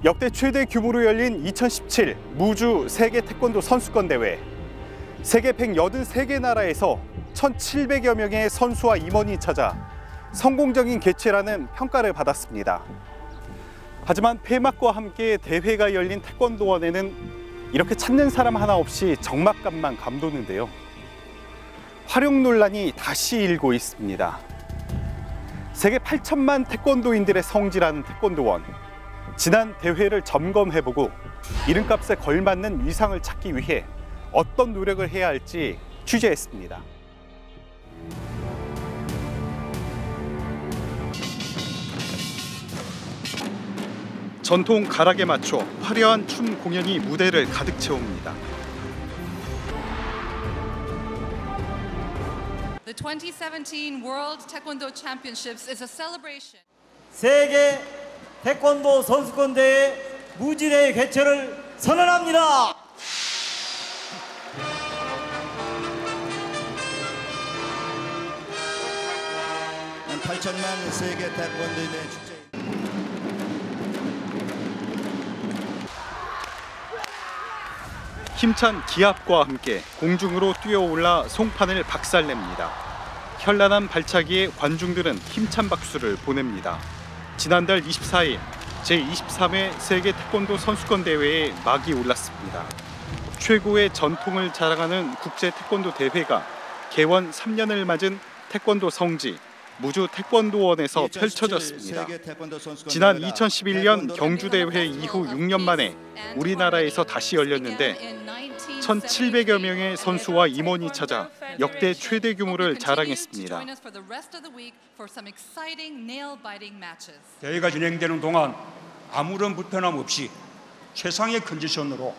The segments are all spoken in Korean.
역대 최대 규모로 열린 2017 무주 세계 태권도 선수권 대회. 세계 183개 나라에서 1,700여 명의 선수와 임원이 찾아 성공적인 개최라는 평가를 받았습니다. 하지만 폐막과 함께 대회가 열린 태권도원에는 이렇게 찾는 사람 하나 없이 적막감만 감도는데요. 활용 논란이 다시 일고 있습니다. 세계 8천만 태권도인들의 성지라는 태권도원. 지난 대회를 점검해보고 이름값에 걸맞는 위상을 찾기 위해 어떤 노력을 해야 할지 취재했습니다. 전통 가락에 맞춰 화려한 춤 공연이 무대를 가득 채웁니다. The 2017 World Taekwondo Championships is a celebration. 세계 태권도 선수권 대회 무지대 개최를 선언합니다. 8천만 세계 태권도인의 축제. 힘찬 기합과 함께 공중으로 뛰어올라 송판을 박살냅니다. 현란한 발차기에 관중들은 힘찬 박수를 보냅니다. 지난달 24일 제23회 세계 태권도 선수권 대회에 막이 올랐습니다. 최고의 전통을 자랑하는 국제 태권도 대회가 개원 3년을 맞은 태권도 성지 무주 태권도원에서 펼쳐졌습니다. 지난 2011년 경주대회 이후 6년 만에 우리나라에서 다시 열렸는데 1,700여 명의 선수와 임원이 찾아 역대 최대 규모를 자랑했습니다. 대회가 진행되는 동안 아무런 불편함 없이 최상의 컨디션으로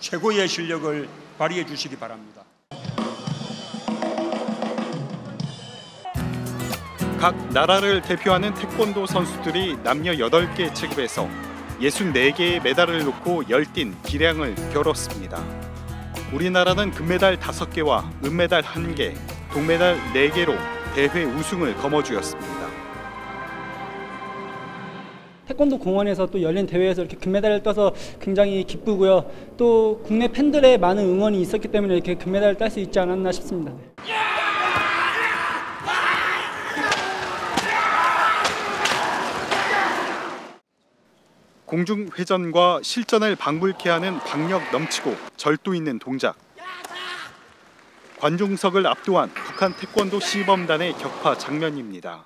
최고의 실력을 발휘해 주시기 바랍니다. 각 나라를 대표하는 태권도 선수들이 남녀 8개 체급에서 64개의 메달을 놓고 열띤 기량을 겨뤘습니다. 우리나라는 금메달 5개와 은메달 1개, 동메달 4개로 대회 우승을 거머쥐었습니다. 태권도 공원에서 또 열린 대회에서 이렇게 금메달을 따서 굉장히 기쁘고요. 또 국내 팬들의 많은 응원이 있었기 때문에 이렇게 금메달을 딸 수 있지 않았나 싶습니다. 공중 회전과 실전을 방불케 하는 박력 넘치고 절도 있는 동작. 관중석을 압도한 북한 태권도 시범단의 격파 장면입니다.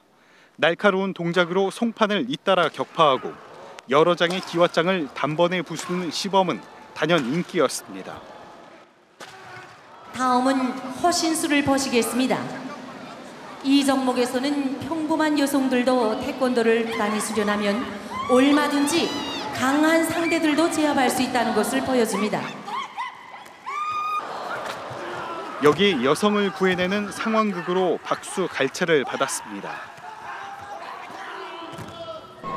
날카로운 동작으로 송판을 잇따라 격파하고 여러 장의 기왓장을 단번에 부수는 시범은 단연 인기였습니다. 다음은 허신수를 보시겠습니다. 이 종목에서는 평범한 여성들도 태권도를 부단히 수련하면 얼마든지 강한 상대들도 제압할 수 있다는 것을 보여줍니다. 여기 여성을 구해내는 상황극으로 박수 갈채를 받았습니다.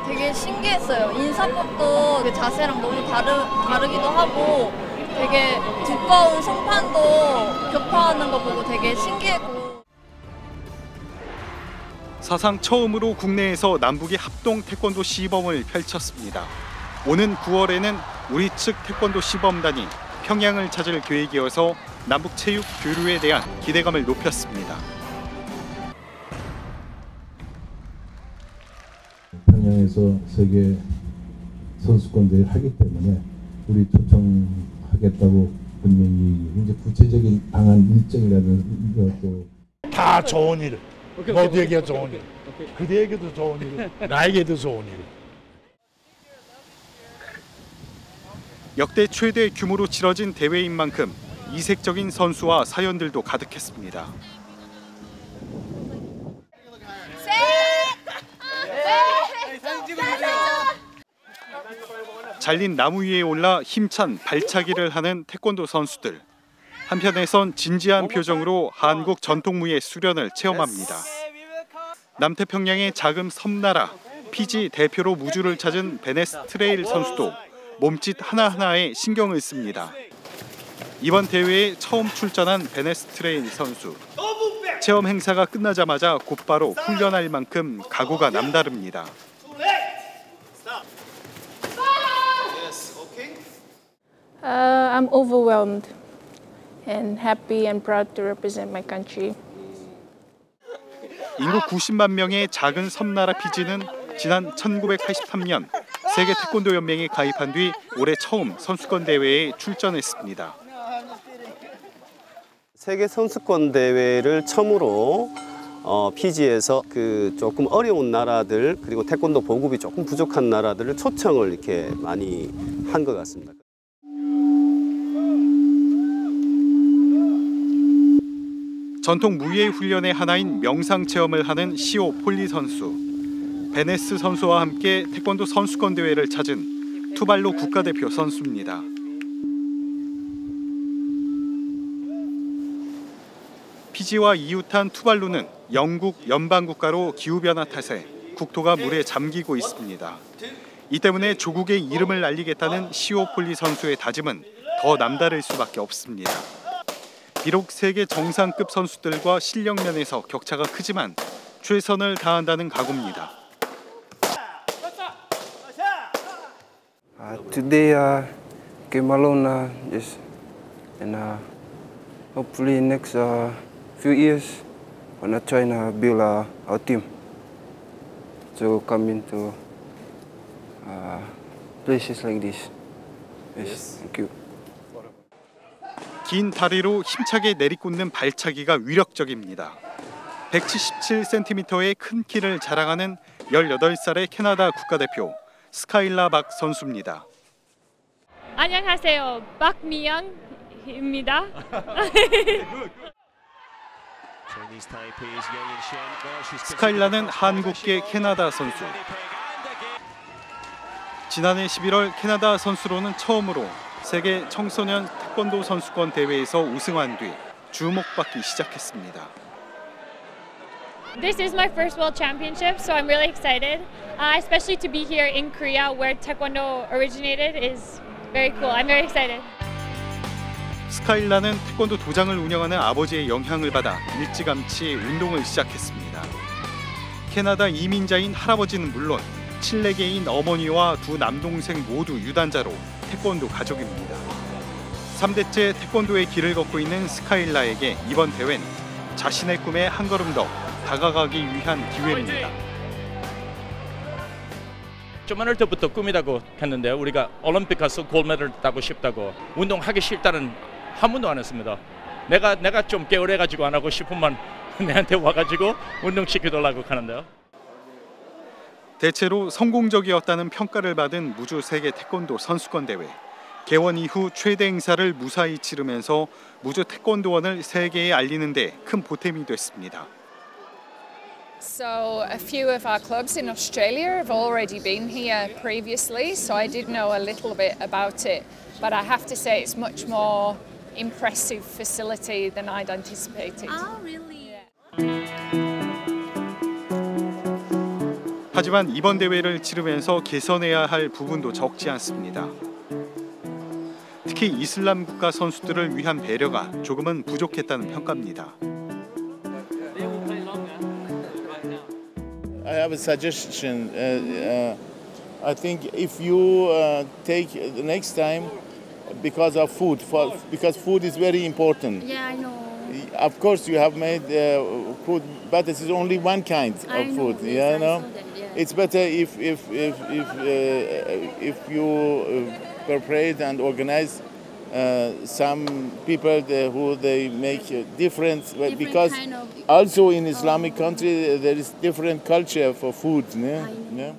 되게 신기했어요. 인사법도 그 자세랑 너무 다르기도 하고 되게 두꺼운 송판도 격파하는 거 보고 되게 신기했고. 사상 처음으로 국내에서 남북의 합동 태권도 시범을 펼쳤습니다. 오는 9월에는 우리 측 태권도 시범단이 평양을 찾을 계획이어서 남북 체육 교류에 대한 기대감을 높였습니다. 평양에서 세계 선수권 대회를 하기 때문에 우리 초청하겠다고 분명히 이제 구체적인 방안 일정이라는 것도 다 좋은 일, 모두에게 좋은 일, 그대에게도 좋은 일, 나에게도 좋은 일. 역대 최대 규모로 치러진 대회인 만큼 이색적인 선수와 사연들도 가득했습니다. 잘린 나무 위에 올라 힘찬 발차기를 하는 태권도 선수들. 한편에선 진지한 표정으로 한국 전통무예 수련을 체험합니다. 남태평양의 작은 섬나라 피지 대표로 무주를 찾은 베네스트레일 선수도 몸짓 하나하나에 신경을 씁니다. 이번 대회에 처음 출전한 베네스트레일 선수. 체험 행사가 끝나자마자 곧바로 훈련할 만큼 각오가 남다릅니다. I'm overwhelmed and happy and proud to represent my country. 인구 90만 명의 작은 섬나라 피지는 지난 1983년 세계 태권도 연맹에 가입한 뒤 올해 처음 선수권 대회에 출전했습니다. 세계 선수권 대회를 처음으로 피지에서 조금 어려운 나라들 그리고 태권도 보급이 조금 부족한 나라들을 초청을 이렇게 많이 한 것 같습니다. 전통 무예 훈련의 하나인 명상 체험을 하는 시오 폴리 선수. 베네스 선수와 함께 태권도 선수권 대회를 찾은 투발로 국가대표 선수입니다. 피지와 이웃한 투발루는 영국 연방국가로 기후변화 탓에 국토가 물에 잠기고 있습니다. 이 때문에 조국의 이름을 알리겠다는 시오 폴리 선수의 다짐은 더 남다를 수밖에 없습니다. 비록 세계 정상급 선수들과 실력 면에서 격차가 크지만 최선을 다한다는 각오입니다. Today came alone just and hopefully next few years wanna try and build our team to come into places like this. Yes, thank you. 긴 다리로 힘차게 내리꽂는 발차기가 위력적입니다. 177cm의 큰 키를 자랑하는 18살의 캐나다 국가대표 스카일라 박 선수입니다. 안녕하세요. 박미영입니다. 스카일라는 한국계 캐나다 선수. 지난해 11월 캐나다 선수로는 처음으로 세계 청소년 태권도 선수권 대회에서 우승한 뒤 주목받기 시작했습니다. This is my first World Championship, so I'm really excited. Especially to be here in Korea, where Taekwondo originated, is very cool. I'm very excited. 스카일라는 태권도 도장을 운영하는 아버지의 영향을 받아 일찌감치 운동을 시작했습니다. 캐나다 이민자인 할아버지는 물론 칠레계인 어머니와 두 남동생 모두 유단자로 태권도 가족입니다. 3대째 태권도의 길을 걷고 있는 스카일라에게 이번 대회는 자신의 꿈에 한 걸음 더 다가가기 위한 기회입니다. 좀 어릴 때부터 꿈이라고 했는데 우리가 올림픽 가서 골메달 따고 싶다고 운동하기 싫다는 한 번도 안 했습니다. 내가 좀 게으르해가지고 안 하고 싶으면 내한테 와가지고 운동시켜달라고 하는데요. 대체로 성공적이었다는 평가를 받은 무주 세계 태권도 선수권 대회. 개원 이후 최대 행사를 무사히 치르면서 무주 태권도원을 세계에 알리는 데 큰 보탬이 됐습니다. So a few of our clubs in Australia have already been here previously, so I did know a little bit about it. But I have to say it's much more impressive facility than I'd anticipated. Oh, really? 하지만 이번 대회를 치르면서 개선해야 할 부분도 적지 않습니다. 특히 이슬람 국가 선수들을 위한 배려가 조금은 부족했다는 평가입니다. I have a suggestion. I think if you take the next time, because of food, because food is very important. Yeah, I know. Of course, you have made food, but this is only one kind of food. Yes, you know, yeah. it's better if you prepare and organize some people who they make different because kind of, also in Islamic country there is different culture for food. Yeah?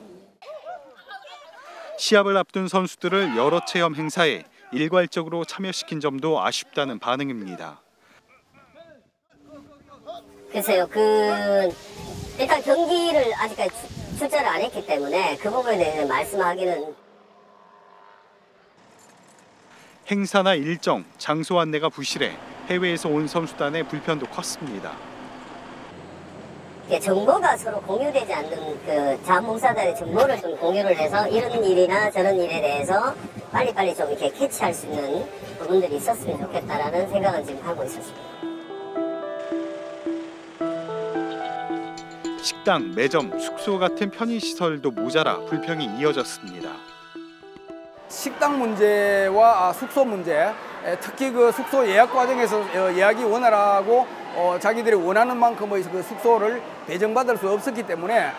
시합을 앞둔 선수들을 여러 체험 행사에 일괄적으로 참여시킨 점도 아쉽다는 반응입니다. 글쎄요, 일단 경기를 아직까지 출전을 안 했기 때문에 그 부분에 대해서 말씀하기는. 행사나 일정, 장소 안내가 부실해 해외에서 온 선수단의 불편도 컸습니다. 정보가 서로 공유되지 않는 자원봉사자의 정보를 좀 공유를 해서 이런 일이나 저런 일에 대해서 빨리빨리 좀 이렇게 캐치할 수 있는 부분들이 있었으면 좋겠다라는 생각은 지금 하고 있었습니다. 식당, 매점, 숙소 같은 편의시설도 모자라 불평이 이어졌습니다. 식당 문제와 숙소 문제, 특히 그 숙소 예약 과정에서 예약이 원활하고 자기들이 원하는 만큼의 그 숙소를 배정받을 수 없었기 때문에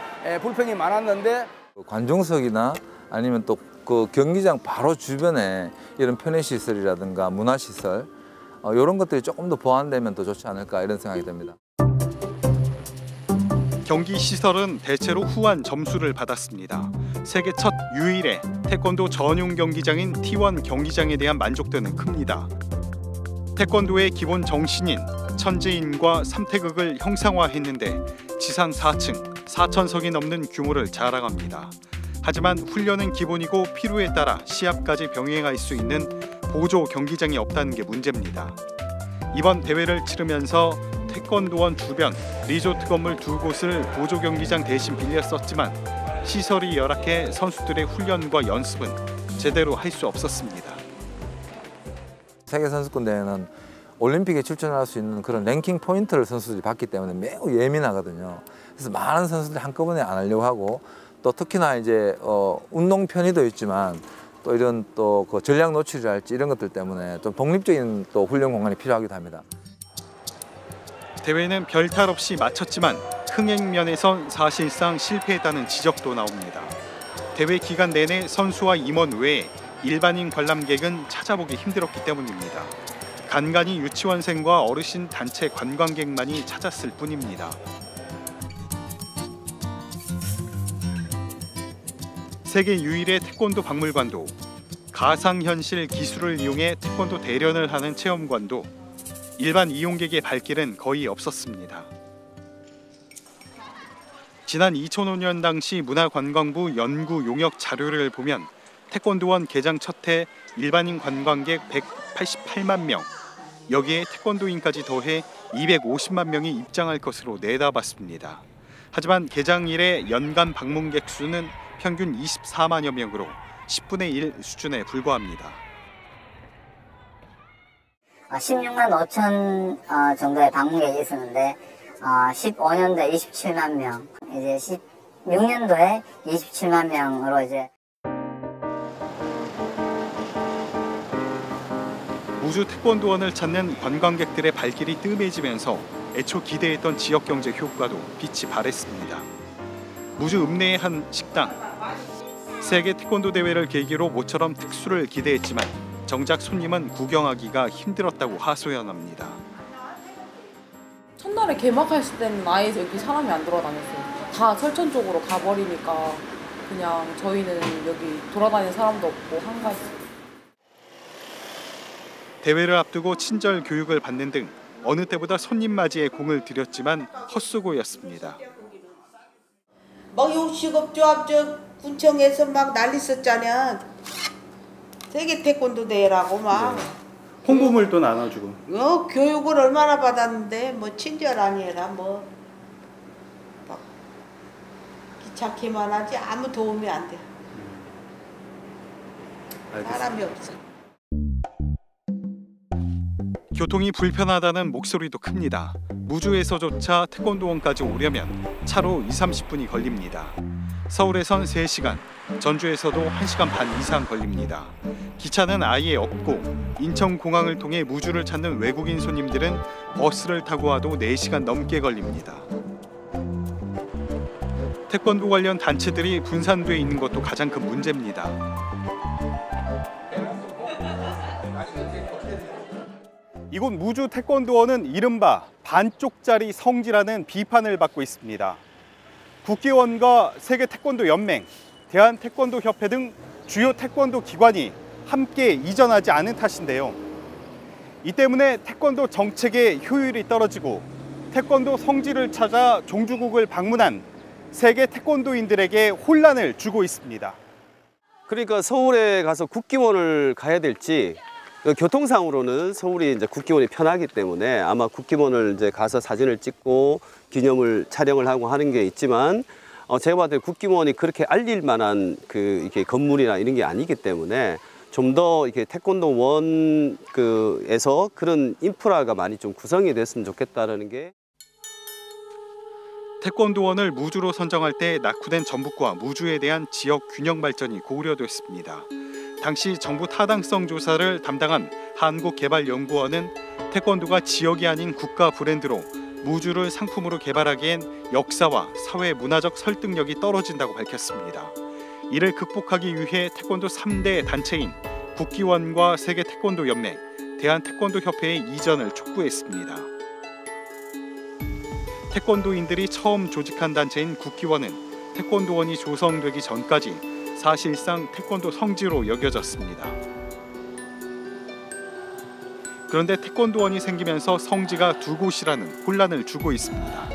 불평이 많았는데 관중석이나 아니면 또 그 경기장 바로 주변에 이런 편의시설이라든가 문화시설 이런 것들이 조금 더 보완되면 더 좋지 않을까 이런 생각이 듭니다. 경기 시설은 대체로 후한 점수를 받았습니다. 세계 첫 유일의 태권도 전용 경기장인 T1 경기장에 대한 만족도는 큽니다. 태권도의 기본 정신인 천지인과 삼태극을 형상화했는데 지상 4층, 4,000석이 넘는 규모를 자랑합니다. 하지만 훈련은 기본이고 필요에 따라 시합까지 병행할 수 있는 보조 경기장이 없다는 게 문제입니다. 이번 대회를 치르면서 태권도원 주변 리조트 건물 2곳을 보조 경기장 대신 빌려 썼지만 시설이 열악해 선수들의 훈련과 연습은 제대로 할 수 없었습니다. 세계선수권대회는 올림픽에 출전할 수 있는 그런 랭킹 포인트를 선수들이 받기 때문에 매우 예민하거든요. 그래서 많은 선수들이 한꺼번에 안 하려고 하고 또 특히나 이제 운동 편의도 있지만 또 이런 또 그 전략 노출이랄지 이런 것들 때문에 좀 독립적인 또 훈련 공간이 필요하기도 합니다. 대회는 별탈 없이 마쳤지만 흥행 면에선 사실상 실패했다는 지적도 나옵니다. 대회 기간 내내 선수와 임원 외에 일반인 관람객은 찾아보기 힘들었기 때문입니다. 간간히 유치원생과 어르신 단체 관광객만이 찾았을 뿐입니다. 세계 유일의 태권도 박물관도, 가상현실 기술을 이용해 태권도 대련을 하는 체험관도 일반 이용객의 발길은 거의 없었습니다. 지난 2005년 당시 문화관광부 연구 용역 자료를 보면 태권도원 개장 첫 해 일반인 관광객 188만 명, 여기에 태권도인까지 더해 250만 명이 입장할 것으로 내다봤습니다. 하지만 개장 이래 연간 방문객 수는 평균 24만여 명으로 10분의 1 수준에 불과합니다. 16만 5천 정도의 방문객이 있었는데 15년도에 27만 명, 이제 16년도에 27만 명으로 이제 무주 태권도원을 찾는 관광객들의 발길이 뜸해지면서 애초 기대했던 지역 경제 효과도 빛이 발했습니다. 무주 읍내의 한 식당. 세계 태권도 대회를 계기로 모처럼 특수를 기대했지만 정작 손님은 구경하기가 힘들었다고 하소연합니다. 첫날에 개막했을 때는 아예 여기 사람이 안 돌아다녔어요. 다 설천 쪽으로 가버리니까 그냥 저희는 여기 돌아다니는 사람도 없고 한가했어요. 대회를 앞두고 친절 교육을 받는 등 어느 때보다 손님 맞이에 공을 들였지만 헛수고였습니다. 막 용식업조합 군청에서 막 난리 썼잖아. 세계 태권도 대회라고 막. 홍보물도 나눠주고. 교육을 얼마나 받았는데 뭐 친절 아니라 뭐 막 귀찮기만 하지 아무 도움이 안 돼. 사람이 없어. 교통이 불편하다는 목소리도 큽니다. 무주에서조차 태권도원까지 오려면 차로 20-30분이 걸립니다. 서울에선 3시간, 전주에서도 1시간 반 이상 걸립니다. 기차는 아예 없고 인천공항을 통해 무주를 찾는 외국인 손님들은 버스를 타고 와도 4시간 넘게 걸립니다. 태권도 관련 단체들이 분산돼 있는 것도 가장 큰 문제입니다. 이곳 무주 태권도원은 이른바 반쪽짜리 성지라는 비판을 받고 있습니다. 국기원과 세계 태권도 연맹, 대한 태권도 협회 등 주요 태권도 기관이 함께 이전하지 않은 탓인데요. 이 때문에 태권도 정책의 효율이 떨어지고 태권도 성지를 찾아 종주국을 방문한 세계 태권도인들에게 혼란을 주고 있습니다. 그러니까 서울에 가서 국기원을 가야 될지 교통상으로는 서울이 이제 국기원이 편하기 때문에 아마 국기원을 이제 가서 사진을 찍고 기념을 촬영을 하고 하는 게 있지만 제가 봤을 때 국기원이 그렇게 알릴 만한 이렇게 건물이나 이런 게 아니기 때문에 좀 더 이렇게 태권도원에서 그런 인프라가 많이 좀 구성이 됐으면 좋겠다라는 게. 태권도원을 무주로 선정할 때 낙후된 전북과 무주에 대한 지역 균형 발전이 고려됐습니다. 당시 정부 타당성 조사를 담당한 한국개발연구원은 태권도가 지역이 아닌 국가 브랜드로 무주를 상품으로 개발하기엔 역사와 사회 문화적 설득력이 떨어진다고 밝혔습니다. 이를 극복하기 위해 태권도 3대 단체인 국기원과 세계태권도연맹, 대한태권도협회의 이전을 촉구했습니다. 태권도인들이 처음 조직한 단체인 국기원은 태권도원이 조성되기 전까지 사실상 태권도 성지로 여겨졌습니다. 그런데 태권도원이 생기면서 성지가 두 곳이라는 혼란을 주고 있습니다.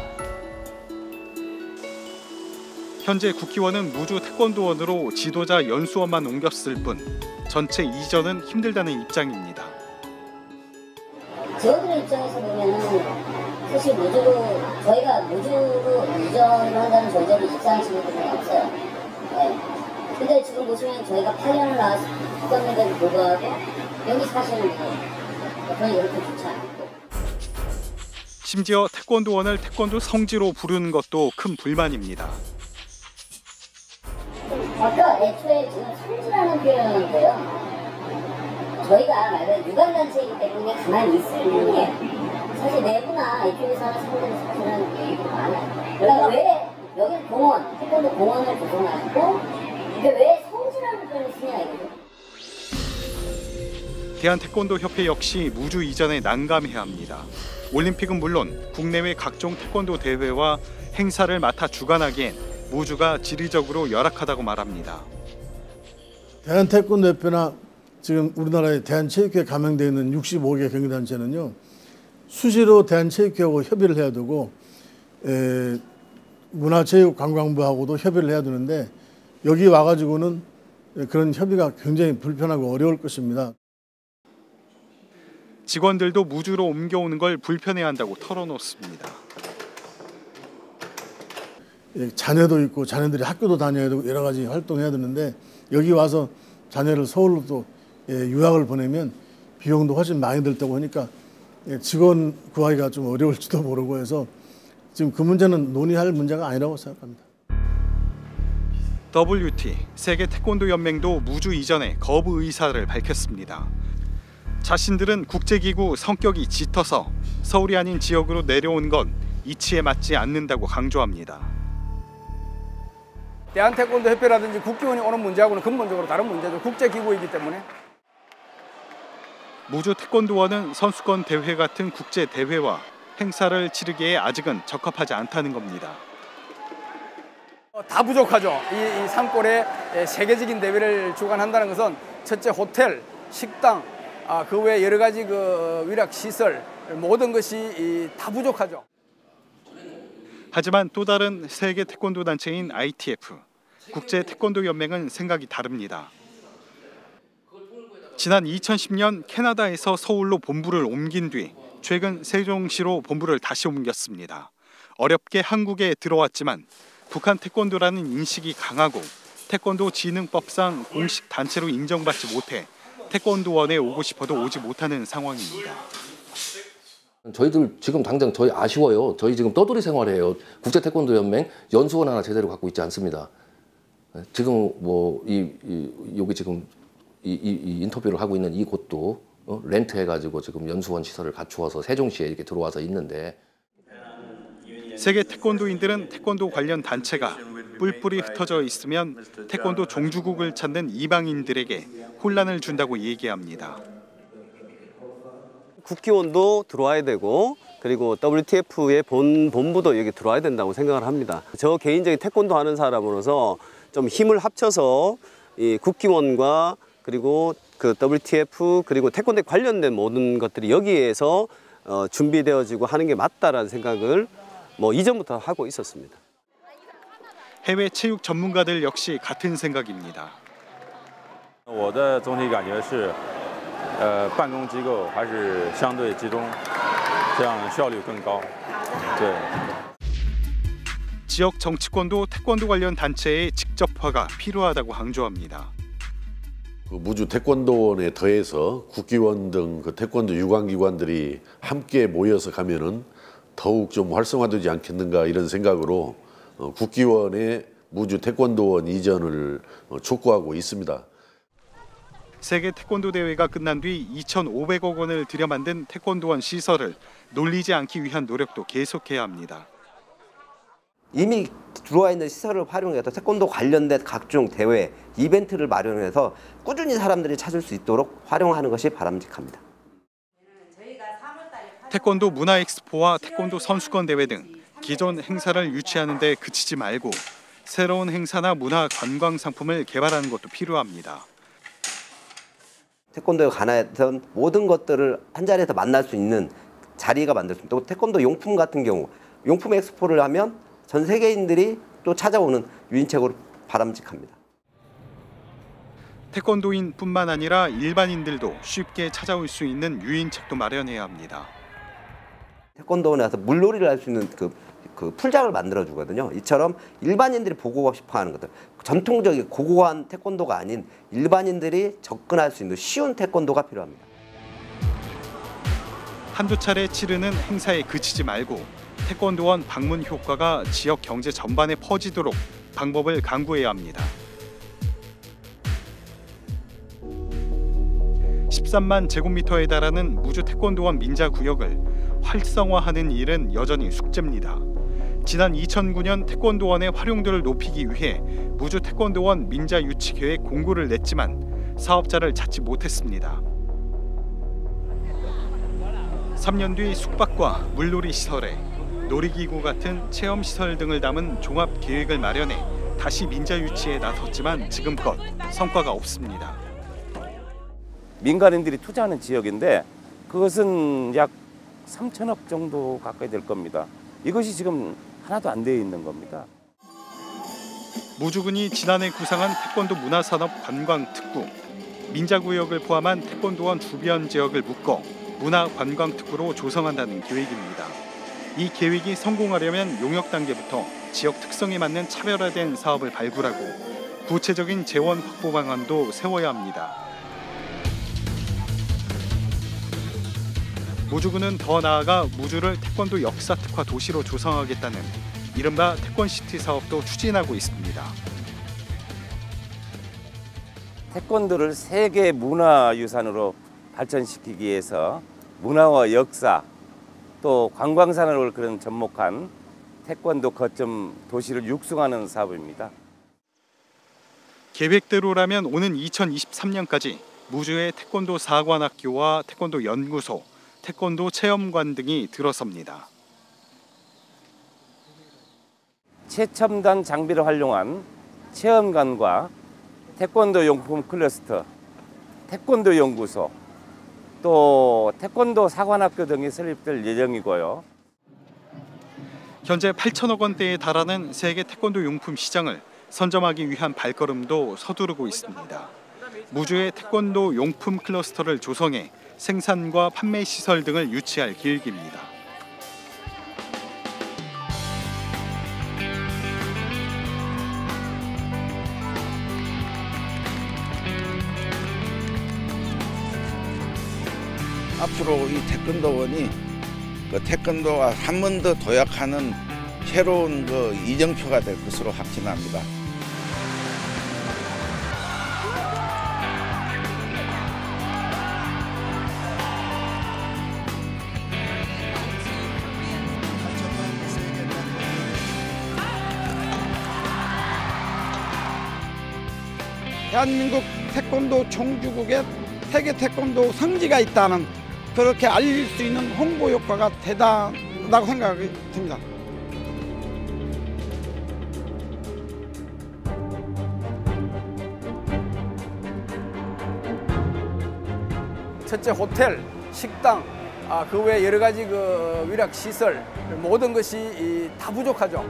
현재 국기원은 무주 태권도원으로 지도자 연수원만 옮겼을 뿐 전체 이전은 힘들다는 입장입니다. 저희들 입장에서 보면은 사실 무주로 저희가 무주로 이전을 한다는 전제를 입사한 친구들은 없어요. 네. 근데 지금 보시면 저희가 8년을 나왔는데도 불구하고 여기 사시는 분들 저희 이렇게 좋지 않고. 심지어 태권도원을 태권도 성지로 부르는 것도 큰 불만입니다. 아까 애초에 지금 성지라는 표현인데요. 저희가 말하는 유관단체이기 때문에 가만히 있을 게 사실 내부나 이쪽에서 하는 사람들이 사실은 얘기가 많아요. 그러니까 왜 여기 공원, 태권도 공원을 조성하고 이게 왜 성지라는 표현을 쓰냐 이거죠. 대한태권도협회 역시 무주 이전에 난감해야 합니다. 올림픽은 물론 국내외 각종 태권도 대회와 행사를 맡아 주관하기엔 무주가 지리적으로 열악하다고 말합니다. 대한태권도협회나 지금 우리나라에 대한체육회에 가명되어 있는 65개 경기단체는요. 수시로 대한체육회하고 협의를 해야 되고 문화체육관광부하고도 협의를 해야 되는데 여기 와가지고는 그런 협의가 굉장히 불편하고 어려울 것입니다. 직원들도 무주로 옮겨오는 걸 불편해한다고 털어놓습니다. 자녀도 있고 자녀들이 학교도 다녀야 되고 여러 가지 활동해야 되는데 여기 와서 자녀를 서울로 또 유학을 보내면 비용도 훨씬 많이 들다고 하니까 직원 구하기가 좀 어려울지도 모르고 해서 지금 그 문제는 논의할 문제가 아니라고 생각합니다. WT 세계태권도연맹도 무주 이전에 거부 의사를 밝혔습니다. 자신들은 국제기구 성격이 짙어서 서울이 아닌 지역으로 내려온 건 이치에 맞지 않는다고 강조합니다. 대한태권도협회라든지 국기원이 오는 문제하고는 근본적으로 다른 문제죠. 국제기구이기 때문에. 무주 태권도원은 선수권 대회 같은 국제 대회와 행사를 치르기에 아직은 적합하지 않다는 겁니다. 다 부족하죠. 이 산골에 세계적인 대회를 주관한다는 것은 첫째 호텔, 식당, 그 외 여러 가지 그 위락 시설 모든 것이 다 부족하죠. 하지만 또 다른 세계 태권도 단체인 ITF 국제 태권도 연맹은 생각이 다릅니다. 지난 2010년 캐나다에서 서울로 본부를 옮긴 뒤 최근 세종시로 본부를 다시 옮겼습니다. 어렵게 한국에 들어왔지만 북한 태권도라는 인식이 강하고 태권도 진흥법상 공식 단체로 인정받지 못해 태권도원에 오고 싶어도 오지 못하는 상황입니다. 저희들 지금 당장 저희 아쉬워요. 저희 지금 떠돌이 생활해요. 국제태권도연맹 연수원 하나 제대로 갖고 있지 않습니다. 지금 뭐 여기 지금 이 인터뷰를 하고 있는 이 곳도 렌트해가지고 지금 연수원 시설을 갖추어서 세종시에 이렇게 들어와서 있는데 세계 태권도인들은 태권도 관련 단체가 뿔뿔이 흩어져 있으면 태권도 종주국을 찾는 이방인들에게 혼란을 준다고 얘기합니다. 국기원도 들어와야 되고 그리고 WTF의 본부도 여기 들어와야 된다고 생각을 합니다. 저 개인적인 태권도 하는 사람으로서 좀 힘을 합쳐서 이 국기원과 그리고 그 WTF 그리고 태권도에 관련된 모든 것들이 여기에서 준비되어지고 하는 게 맞다라는 생각을 이전부터 하고 있었습니다. 해외 체육 전문가들 역시 같은 생각입니다. 我的总体感觉是办公机构还是相对集中，这样效率更高。对。 지역 정치권도 태권도 관련 단체의 직접화가 필요하다고 강조합니다. 그 무주 태권도원에 더해서 국기원 등 그 태권도 유관기관들이 함께 모여서 가면은 더욱 좀 활성화되지 않겠는가 이런 생각으로 국기원의 무주 태권도원 이전을 촉구하고 있습니다. 세계 태권도 대회가 끝난 뒤 2,500억 원을 들여 만든 태권도원 시설을 놀리지 않기 위한 노력도 계속해야 합니다. 이미 들어와 있는 시설을 활용해서 태권도 관련된 각종 대회, 이벤트를 마련해서 꾸준히 사람들이 찾을 수 있도록 활용하는 것이 바람직합니다. 태권도 문화엑스포와 태권도 선수권 대회 등 기존 행사를 유치하는 데 그치지 말고 새로운 행사나 문화 관광 상품을 개발하는 것도 필요합니다. 태권도에 관한 모든 것들을 한 자리에서 만날 수 있는 자리가 만들었습니다. 또 태권도 용품 같은 경우 용품 엑스포를 하면 전 세계인들이 또 찾아오는 유인책으로 바람직합니다. 태권도인뿐만 아니라 일반인들도 쉽게 찾아올 수 있는 유인책도 마련해야 합니다. 태권도원에서 물놀이를 할 수 있는 그 풀장을 만들어 주거든요. 이처럼 일반인들이 보고 싶어하는 것들, 전통적인 고고한 태권도가 아닌 일반인들이 접근할 수 있는 쉬운 태권도가 필요합니다. 한두 차례 치르는 행사에 그치지 말고 태권도원 방문 효과가 지역 경제 전반에 퍼지도록 방법을 강구해야 합니다. 13만 제곱미터에 달하는 무주 태권도원 민자구역을 활성화하는 일은 여전히 숙제입니다. 지난 2009년 태권도원의 활용도를 높이기 위해 무주 태권도원 민자 유치 계획 공고를 냈지만 사업자를 찾지 못했습니다. 3년 뒤 숙박과 물놀이 시설에 놀이기구 같은 체험시설 등을 담은 종합 계획을 마련해 다시 민자 유치에 나섰지만 지금껏 성과가 없습니다. 민간인들이 투자하는 지역인데 그것은 약 3천억 정도 가까이 될 겁니다. 이것이 지금 하나도 안 되어 있는 겁니다. 무주군이 지난해 구상한 태권도 문화산업관광특구, 민자구역을 포함한 태권도원 주변 지역을 묶어 문화관광특구로 조성한다는 계획입니다. 이 계획이 성공하려면 용역 단계부터 지역 특성에 맞는 차별화된 사업을 발굴하고 구체적인 재원 확보 방안도 세워야 합니다. 무주군은 더 나아가 무주를 태권도 역사 특화 도시로 조성하겠다는 이른바 태권시티 사업도 추진하고 있습니다. 태권도를 세계 문화유산으로 발전시키기 위해서 문화와 역사 또 관광산업을 그런 접목한 태권도 거점 도시를 육성하는 사업입니다. 계획대로라면 오는 2023년까지 무주의 태권도 사관학교와 태권도 연구소, 태권도 체험관 등이 들어섭니다. 최첨단 장비를 활용한 체험관과 태권도 용품 클러스터, 태권도 연구소, 또 태권도 사관학교 등이 설립될 예정이고요. 현재 8천억 원대에 달하는 세계 태권도 용품 시장을 선점하기 위한 발걸음도 서두르고 있습니다. 무주의 태권도 용품 클러스터를 조성해 생산과 판매 시설 등을 유치할 계획입니다. 앞으로 이 태권도원이 그 태권도와 한 번 더 도약하는 새로운 그 이정표가 될 것으로 확신합니다. 대한민국 태권도 종주국에 세계 태권도 성지가 있다는 그렇게 알릴 수 있는 홍보 효과가 대단하다고 생각이 듭니다. 첫째 호텔, 식당, 그 외 여러 가지 그 위락 시설 모든 것이 다 부족하죠.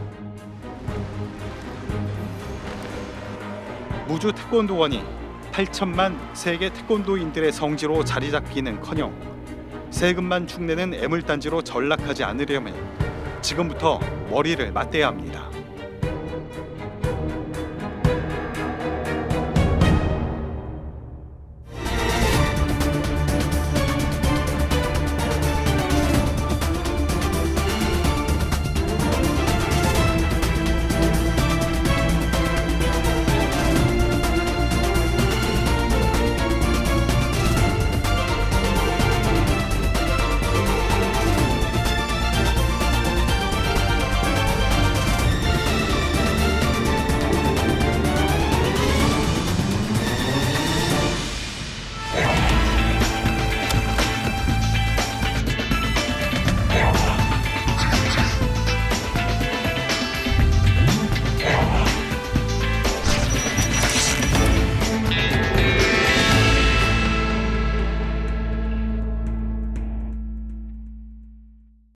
무주 태권도원이 8천만 세계 태권도인들의 성지로 자리 잡기는커녕 세금만 축내는 애물단지로 전락하지 않으려면 지금부터 머리를 맞대야 합니다.